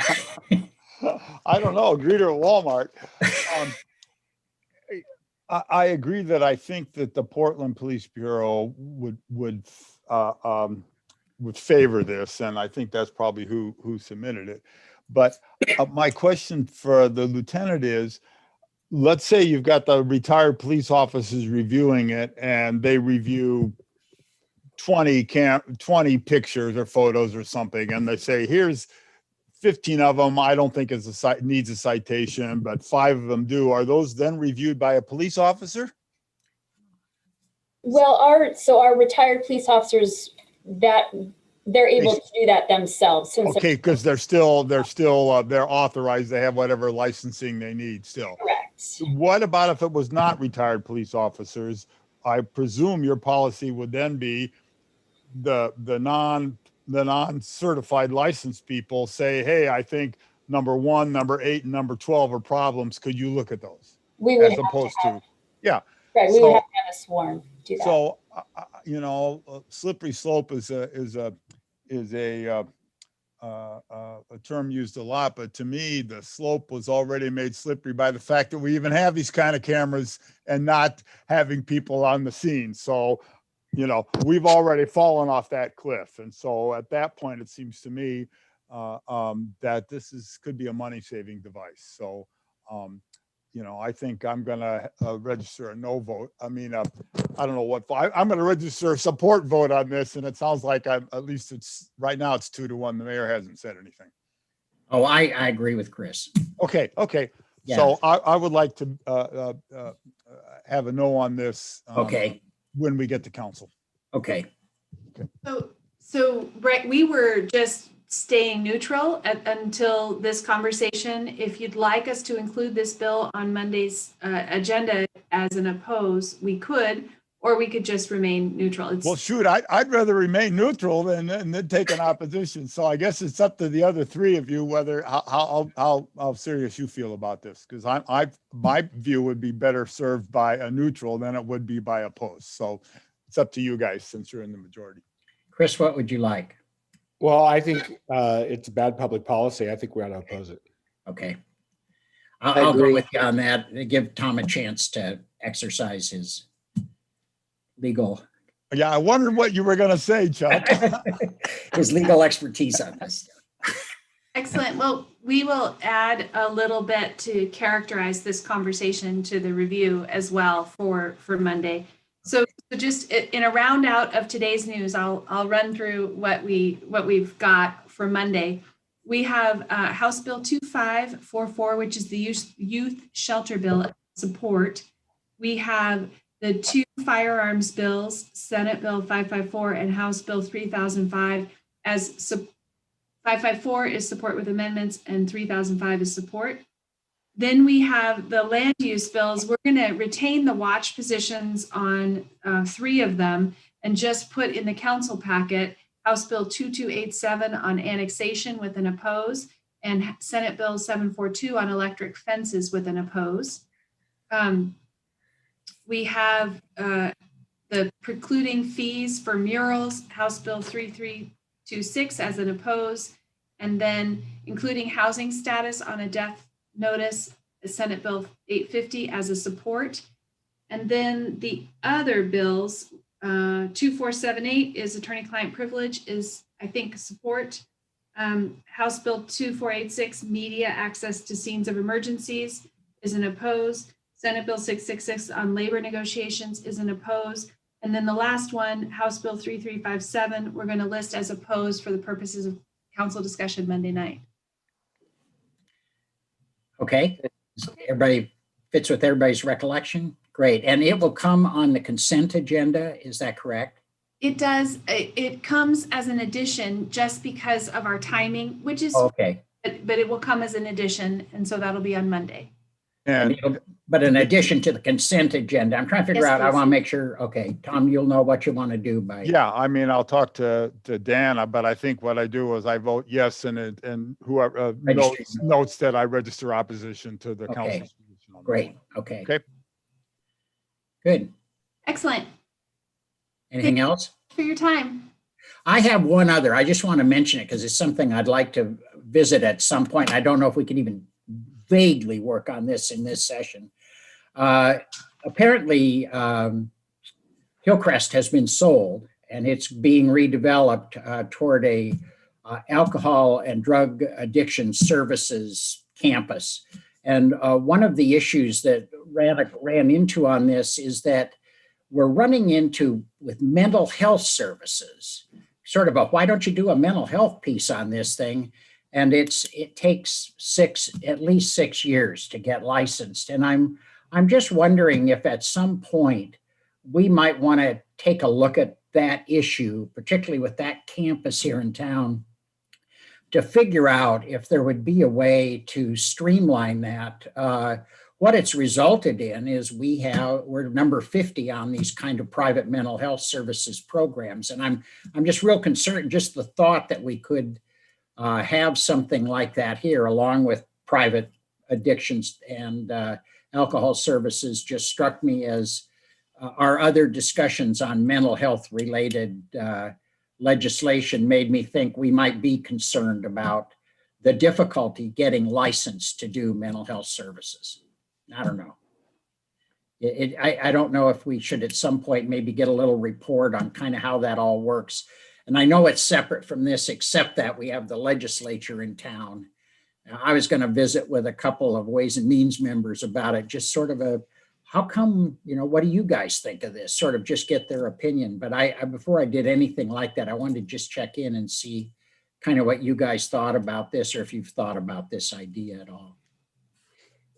I don't know, greeter at Walmart. I agree that I think that the Portland Police Bureau would favor this, and I think that's probably who submitted it. But my question for the lieutenant is, let's say you've got the retired police officers reviewing it, and they review 20 pictures or photos or something, and they say, here's 15 of them I don't think needs a citation, but 5 of them do. Are those then reviewed by a police officer? Well, our retired police officers, that they're able to do that themselves. Since Okay, because they're authorized. They have whatever licensing they need still. correct. What about if it was not retired police officers? I presume your policy would then be the non-certified licensed people say, hey, I think number 1, number 8, and number 12 are problems. Could you look at those? We would As opposed to, yeah. right. We would have to have a sworn do that. So, you know, slippery slope is a term used a lot, but to me, the slope was already made slippery by the fact that we even have these kind of cameras and not having people on the scene. So, you know, we've already fallen off that cliff. And so at that point, it seems to me that this could be a money-saving device. So, you know, I think I'm going to register a no vote. I mean, I don't know what, I'm going to register a support vote on this. And it sounds like at least it's right now it's 2-1. The mayor hasn't said anything. Oh, I agree with Chris. Okay. Yeah. So I would like to have a no on this. Okay. When we get to council. Okay. So right, we were just staying neutral until this conversation. If you'd like us to include this bill on Monday's agenda as an oppose, we could, or we could just remain neutral. Well, shoot, I'd rather remain neutral than take an opposition. So I guess it's up to the other three of you whether how serious you feel about this, because my view would be better served by a neutral than it would be by oppose. So it's up to you guys since you're in the majority. Chris, what would you like? Well, I think it's bad public policy. I think we ought to oppose it. Okay. I'll go with you on that. Give Tom a chance to exercise his legal. Yeah, I wondered what you were going to say, Chuck. His legal expertise on this. Excellent. Well, we will add a little bit to characterize this conversation to the review as well for Monday. So just in a round out of today's news, I'll run through what we've got for Monday. We have House Bill 2544, which is the youth shelter bill support. We have the 2 firearms bills, Senate Bill 554 and House Bill 3005 as 554 is support with amendments and 3005 is support. Then we have the land use bills. We're going to retain the watch positions on 3 of them and just put in the council packet House Bill 2287 on annexation with an oppose and Senate Bill 742 on electric fences with an oppose. We have the precluding fees for murals, House Bill 3326 as an oppose, and then including housing status on a death notice, Senate Bill 850 as a support. And then the other bills, 2478 is attorney-client privilege is, I think, support. House Bill 2486, media access to scenes of emergencies is an oppose. Senate Bill 666 on labor negotiations is an oppose. And then the last one, House Bill 3357, we're going to list as opposed for the purposes of council discussion Monday night. Okay. Everybody fits with everybody's recollection? Great. And it will come on the consent agenda. Is that correct? It does. It comes as an addition just because of our timing, which is okay. But it will come as an addition. And so that'll be on Monday. But in addition to the consent agenda, I'm trying to figure out, I want to make sure, okay, Tom, you'll know what you want to do by. Yeah, I mean, I'll talk to Dan, but I think what I do is I vote yes and whoever notes that I register opposition to the council. Great, okay. Okay. Good. Excellent. Anything else? For your time. I have one other, I just want to mention it because it's something I'd like to visit at some point. I don't know if we can even vaguely work on this in this session. Apparently, Hillcrest has been sold and it's being redeveloped toward a alcohol and drug addiction services campus. And one of the issues that ran into on this is that we're running into with mental health services, sort of a, why don't you do a mental health piece on this thing? And it takes at least 6 years to get licensed. And I'm just wondering if at some point we might want to take a look at that issue, particularly with that campus here in town, to figure out if there would be a way to streamline that. What it's resulted in is we're number 50 on these kind of private mental health services programs. And I'm just real concerned, just the thought that we could have something like that here, along with private addictions and alcohol services, just struck me as our other discussions on mental health related legislation made me think we might be concerned about the difficulty getting licensed to do mental health services. I don't know. I don't know if we should at some point maybe get a little report on kind of how that all works. And I know it's separate from this, except that we have the legislature in town. I was going to visit with a couple of Ways and Means members about it, just sort of how come, what do you guys think of this? Sort of just get their opinion. But before I did anything like that, I wanted to just check in and see kind of what you guys thought about this, or if you've thought about this idea at all.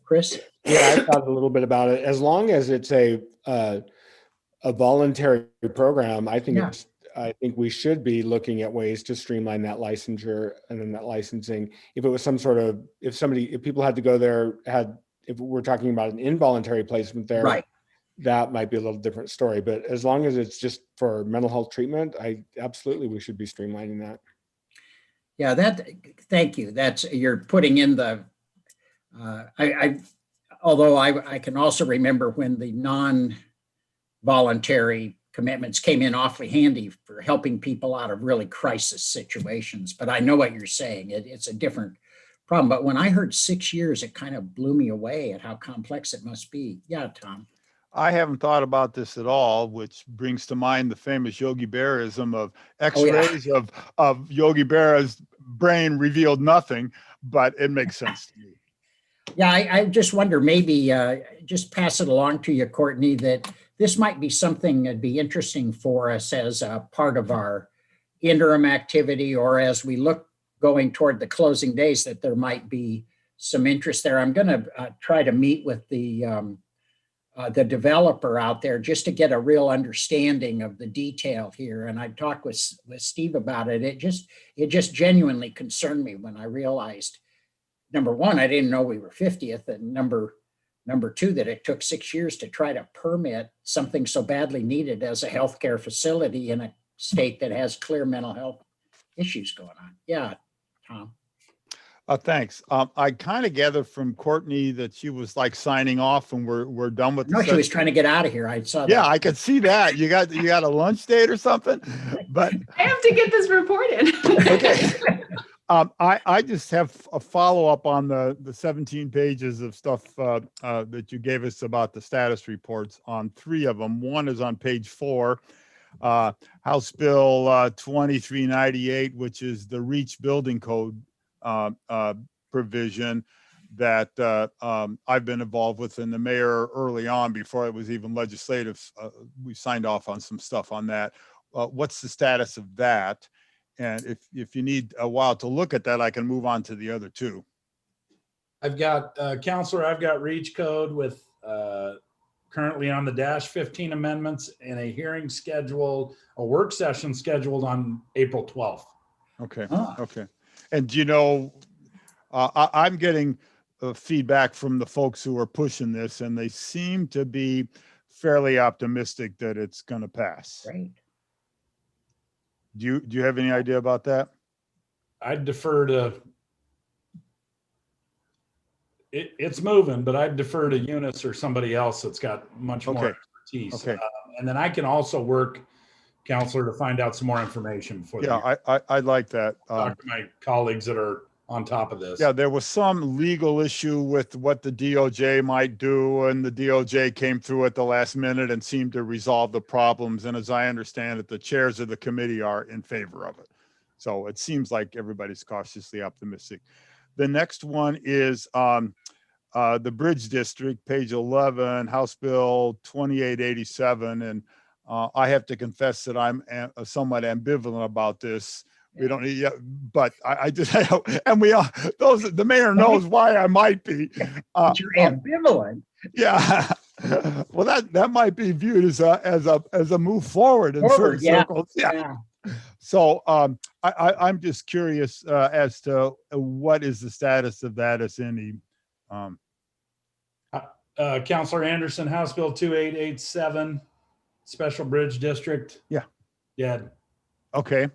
Chris? Yeah, I thought a little bit about it. As long as it's a voluntary program, I think we should be looking at ways to streamline that licensure and then that licensing. If it was if people had to go there, if we're talking about an involuntary placement there, right, that might be a little different story. But as long as it's just for mental health treatment, we should be streamlining that. Yeah, thank you. You're putting in the, although I can also remember when the non-voluntary commitments came in awfully handy for helping people out of really crisis situations. But I know what you're saying. It's a different problem. But when I heard 6 years, it kind of blew me away at how complex it must be. Yeah, Tom. I haven't thought about this at all, which brings to mind the famous Yogi Berraism of X-rays of Yogi Berra's brain revealed nothing, but it makes sense to me. Yeah, I just wonder, maybe just pass it along to you, Courtney, that this might be something that'd be interesting for us as a part of our interim activity, or as we look going toward the closing days, that there might be some interest there. I'm going to try to meet with the developer out there just to get a real understanding of the detail here. And I talked with Steve about it. It just genuinely concerned me when I realized, number one, I didn't know we were 50th, and number two, that it took 6 years to try to permit something so badly needed as a healthcare facility in a state that has clear mental health issues going on. Yeah, Tom. Thanks. I kind of gathered from Courtney that she was like signing off and we're done with. No, she was trying to get out of here. I saw that. Yeah, I could see that. You got a lunch date or something, but I have to get this reported. Okay. I just have a follow-up on the 17 pages of stuff that you gave us about the status reports on 3 of them. One is on page 4, House Bill 2398, which is the REACH building code provision that I've been involved with, and the mayor early on, before it was even legislative, we signed off on some stuff on that. What's the status of that? And if you need a while to look at that, I can move on to the other 2. I've got, Counselor, I've got REACH code with currently on the -15 amendments, and a work session scheduled on April 12th. Okay. Okay. And do you know, I'm getting feedback from the folks who are pushing this, and they seem to be fairly optimistic that it's going to pass. Great. Do you have any idea about that? I'd defer to, it's moving, but I'd defer to Eunice or somebody else that's got much more expertise. Okay. And then I can also work, Counselor, to find out some more information for you. Yeah, I'd like that. Talk to my colleagues that are on top of this. Yeah, there was some legal issue with what the DOJ might do, and the DOJ came through at the last minute and seemed to resolve the problems. And as I understand it, the chairs of the committee are in favor of it. So it seems like everybody's cautiously optimistic. The next one is the Bridge District, page 11, House Bill 2887. And I have to confess that I'm somewhat ambivalent about this. We don't need, but I just, and we all, the mayor knows why I might be. You're ambivalent. Yeah. Well, that might be viewed as a move forward in Forward, certain yeah. circles. Yeah. So I'm just curious as to what is the status of that, as any. Counselor Anderson, House Bill 2887, Special Bridge District. Yeah. Dead. Okay.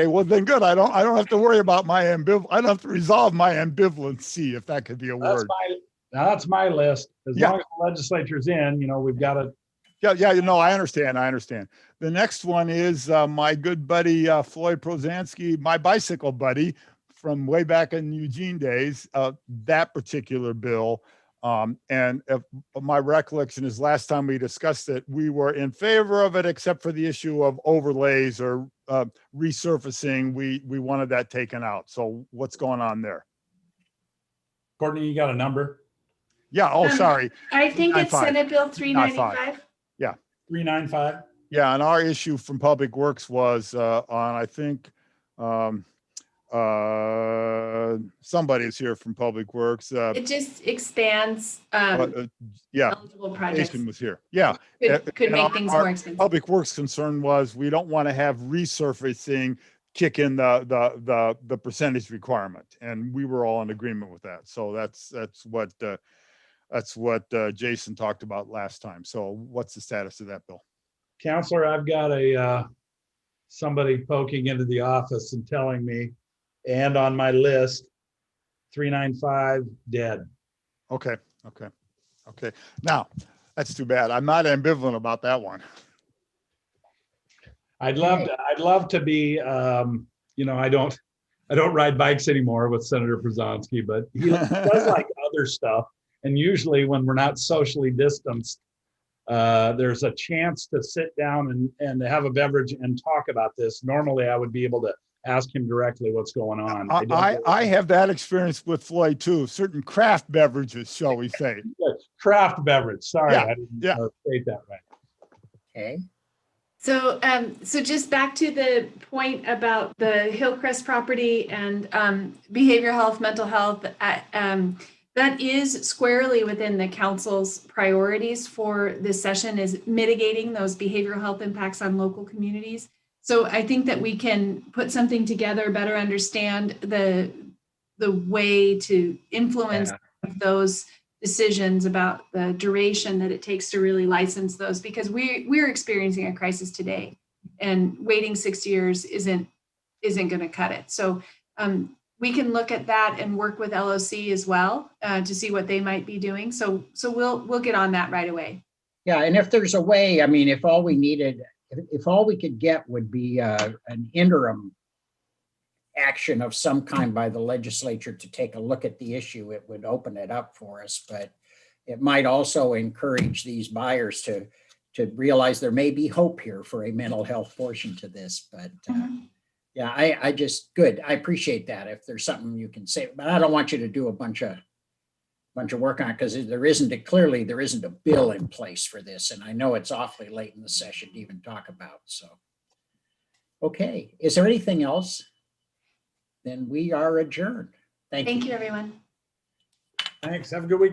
Well, then good. I don't have to worry about my I don't have to resolve my ambivalency, if that could be a word. That's my list. As Yeah. long as the legislature's in, we've got to. Yeah. I understand. The next one is my good buddy Floyd Prozansky, my bicycle buddy from way back in Eugene days. That particular bill, and if my recollection is last time we discussed it, we were in favor of it, except for the issue of overlays or resurfacing. We wanted that taken out. So what's going on there? Courtney, you got a number? Yeah. Oh, sorry. I think it's 395. Senate Bill 395. 395. Yeah, and our issue from Public Works was on, I think, somebody is here from Public Works. It just expands Yeah, eligible projects. Jason was here. Yeah. Could And make things our more expensive. Public Works concern was we don't want to have resurfacing kick in the percentage requirement, and we were all in agreement with that. So that's what Jason talked about last time. So what's the status of that bill? Counselor, I've got somebody poking into the office and telling me, and on my list, 395 dead. Okay. Now, that's too bad. I'm not ambivalent about that one. I'd love to be, I don't ride bikes anymore with Senator Brzezinski, but he does like other stuff. And usually when we're not socially distanced, there's a chance to sit down and have a beverage and talk about this. Normally I would be able to ask him directly what's going on. I have that experience with Floyd too. Certain craft beverages, shall we say. Craft beverage. Sorry, Yeah, I didn't state that right. Okay. So, so just back to the point about the Hillcrest property and behavioral health, mental health, that is squarely within the council's priorities for this session, is mitigating those behavioral health impacts on local communities. So I think that we can put something together, better understand the way to influence those decisions about the duration that it takes to really license those, because we're experiencing a crisis today, and waiting 6 years isn't going to cut it. So we can look at that and work with LOC as well to see what they might be doing. So we'll get on that right away. Yeah, and if there's a way, I mean, if all we could get would be an interim action of some kind by the legislature to take a look at the issue, it would open it up for us. But it might also encourage these buyers to realize there may be hope here for a mental health portion to this. But yeah, I just, good. I appreciate that. If there's something you can say, but I don't want you to do a bunch of work on it, because there isn't a bill in place for this. And I know it's awfully late in the session to even talk about. So, okay. Is there anything else? Then we are adjourned. Thank you. Thank you, everyone. Thanks. Have a good week.